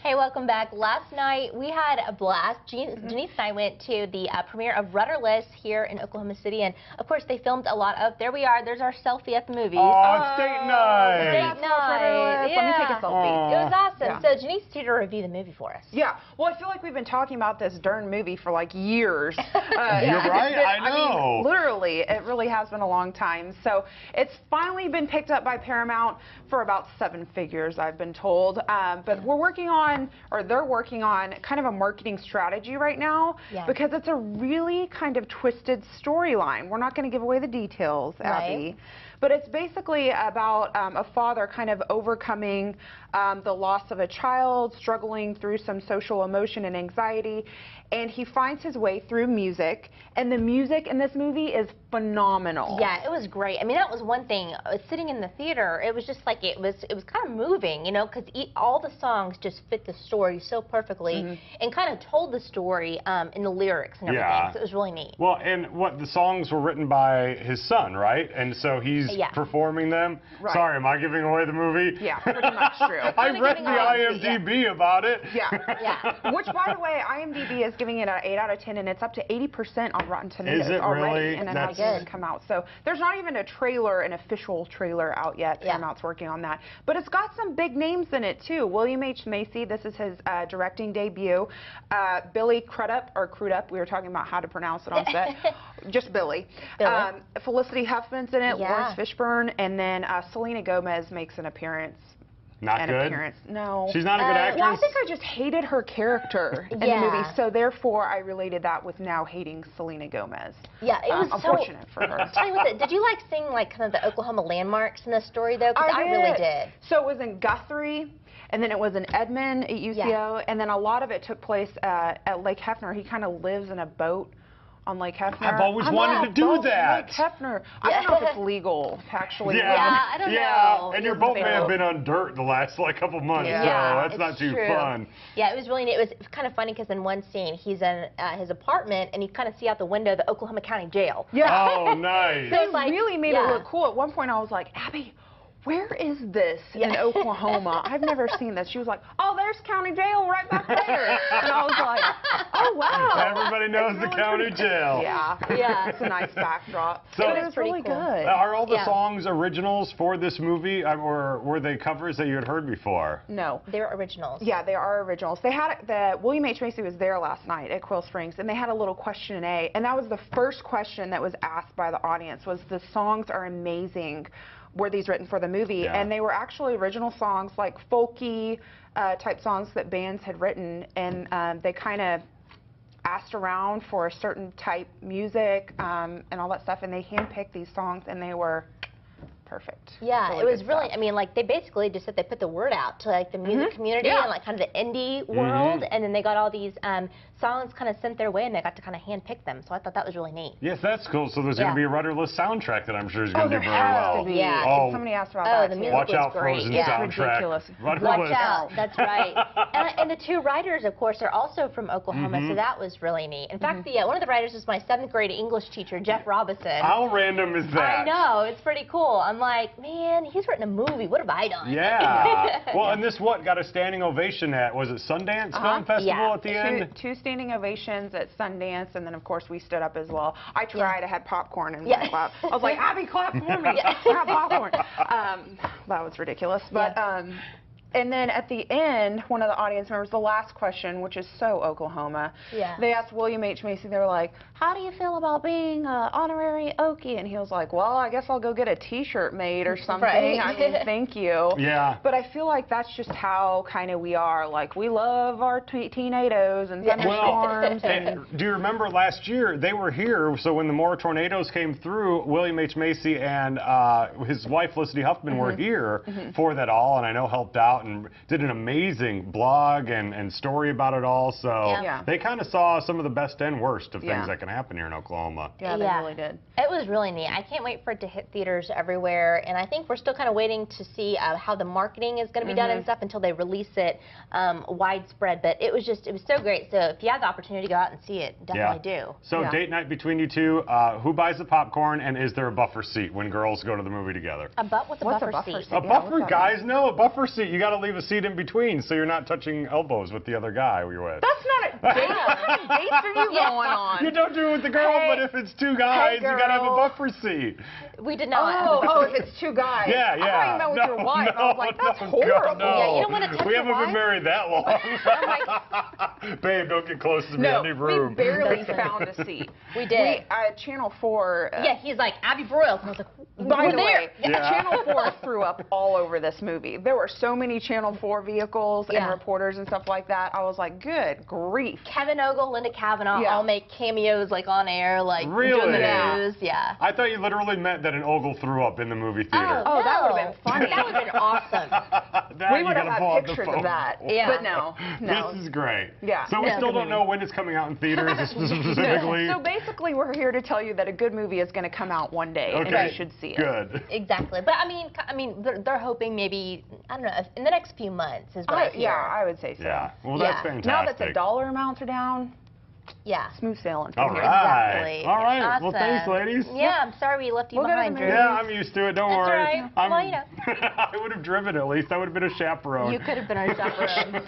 Hey, welcome back. Last night we had a blast. Denise and I went to the premiere of Rudderless here in Oklahoma City, and of course they filmed a lot of. There we are. There's our selfie at the movies. Oh, it's date night. Date night. Yeah. Let me take a selfie. It was awesome. Yeah. So Denise is here to review the movie for us. Yeah. Well, I feel like we've been talking about this darn movie for like years. You're right. I know. mean, literally, it really has been a long time. So it's finally been picked up by Paramount for about 7 figures, I've been told. But we're working on, or they're working on, kind of a marketing strategy right now because it's a really kind of twisted storyline. We're not going to give away the details, Abby. But it's basically about a father kind of overcoming the loss of a child, struggling through some social emotion and anxiety, and he finds his way through music, and the music in this movie is phenomenal. Yeah, it was great. I mean, that was one thing. Sitting in the theater, it was just like it was kind of moving, you know, because all the songs just fit the story so perfectly and kind of told the story in the lyrics and everything. So it was really neat. Well, and the songs were written by his son, right? And so he's performing them. Right. Sorry, am I giving away the movie? Yeah, pretty much true. I read the IMDb about it. Yeah. Which, by the way, IMDb is giving it an 8 out of 10, and it's up to 80% on Rotten Tomatoes already. Really? And it hasn't even come out. So there's not even a trailer, an official trailer out yet. Paramount's working on that. But it's got some big names in it, too. William H. Macy, this is his directing debut. Billy Crudup, we were talking about how to pronounce it on set. Just Billy. Felicity Huffman's in it, Lawrence Fishburne, and then Selena Gomez makes an appearance. Not good? No. She's not a good actress? Well, I think I just hated her character in the movie, so therefore I related that with now hating Selena Gomez. Yeah, it was unfortunate for her. Tell you what, did you like seeing like kind of the Oklahoma landmarks in the story though? Because I really did. So it was in Guthrie, and then it was in Edmond at UCO, and then a lot of it took place at Lake Hefner. He kind of lives in a boat on Lake Hefner. I've always wanted to do that. Lake Hefner. I don't know if it's legal to actually. I don't know. And your boat may have been on dirt the last couple months, so that's not too fun. Yeah, it was really neat. It was kind of funny because in one scene he's in his apartment and you kind of see out the window the Oklahoma County Jail. Yeah. Oh, nice. They really made it look cool. At one point I was like, Abby, where is this in Oklahoma? I've never seen this. She was like, oh, there's county jail right back there. And I was like, oh, wow. Everybody knows the county jail. Yeah. It's a nice backdrop. So it was really good. Are all the songs originals for this movie, or were they covers that you had heard before? No. They're originals. Yeah, they are originals. They had, William H. Macy was there last night at Quill Springs, and they had a little Q&A, and that was the first question that was asked by the audience, was the songs are amazing. Were these written for the movie? And they were actually original songs, like folky type songs that bands had written, and they kind of asked around for a certain type music and all that stuff, and they handpicked these songs, and they were perfect. Yeah, it was really, I mean, like, they basically just said they put the word out to, like, the music community and, like, kind of the indie world, and then they got all these songs kind of sent their way, and they got to kind of hand-pick them, so I thought that was really neat. Yes, that's cool. So there's going to be a Rudderless soundtrack that I'm sure is going to do very well. Yeah. Oh, somebody asked about that, the too. music Watch out, great. Frozen soundtrack. Watch out, that's right. And the 2 writers, of course, are also from Oklahoma, so that was really neat. In fact, one of the writers was my 7th grade English teacher, Jeff Robinson. How random is that? I know, it's pretty cool. I'm like, man, he's written a movie. What have I done? Yeah. Well, and this got a standing ovation at, was it Sundance Film Festival at the end? 2 standing ovations at Sundance, and then, of course, we stood up as well. I tried. I had popcorn and I was like, Abby, clap for me. I have popcorn. That was ridiculous. But and then at the end, one of the audience members, the last question, which is so Oklahoma, they asked William H. Macy, they were like, how do you feel about being an honorary Okie? And he was like, well, I guess I'll go get a T-shirt made or something. I mean, thank you. Yeah. But I feel like that's just how kind of we are. Like, we love our tornadoes and thunderstorms. And do you remember last year, they were here, so when the more tornadoes came through, William H. Macy and his wife, Felicity Huffman, were here for that all, and I know helped out and did an amazing blog and story about it all. So they kind of saw some of the best and worst of things that can happen here in Oklahoma. Yeah, they really did. It was really neat. I can't wait for it to hit theaters everywhere, and I think we're still kind of waiting to see how the marketing is going to be done and stuff until they release it widespread. But it was so great. So if you have the opportunity to go out and see it, definitely do. So date night between you two, who buys the popcorn, and is there a buffer seat when girls go to the movie together? What's a buffer seat? A buffer, guys know a buffer seat. You got to leave a seat in between so you're not touching elbows with the other guy you're with. That's not a date. How many dates are you going on? You don't do it with the girl, Hey, but if it's two guys, you got to have a girl. buffer seat. We did not. Oh, if it's two guys. Yeah, yeah. I thought you meant with your wife. I was like, that's no, horrible. No. Yeah, you don't want to touch We your haven't wife? been married that long. Babe, don't get close to me. I need room. We barely found a seat. We did. Channel 4. Yeah, he's like, Abby Broyles. And I was like, By we're the there. way, Yeah. Channel 4 threw up all over this movie. There were so many Channel 4 vehicles and Yeah. reporters and stuff like that. I was like, good grief. Kevin Ogle, Linda Kavanaugh Yeah. all make cameos like on air, like Really? doing the Yeah. news. Yeah. I thought you literally meant that an Ogle threw up in the movie theater. Oh, that no. would've been funny. That would've been awesome. That We you would have gotta pull had out the pictures phone. of that. Yeah. But no. This is great. Yeah. So we Yeah. still don't know when it's coming out in theaters specifically. So basically, we're here to tell you that a good movie is going to come out one day, and Okay. you should see it. Good. Exactly. But I mean, they're hoping maybe, I don't know, in the next few months is what I hear. Yeah, I would say so. Yeah. Well, that's Yeah. fantastic. Now that the dollar amounts are down, Yeah. smooth sailing All from right. here. Exactly. All right. Awesome. Well, thanks, ladies. Yeah, I'm sorry we left you We'll go to behind, the Drew. movies. Yeah, I'm used to it. Don't That's worry. all right. Well, you know. I would have driven at least. I would have been a chaperone. You could have been our chaperone.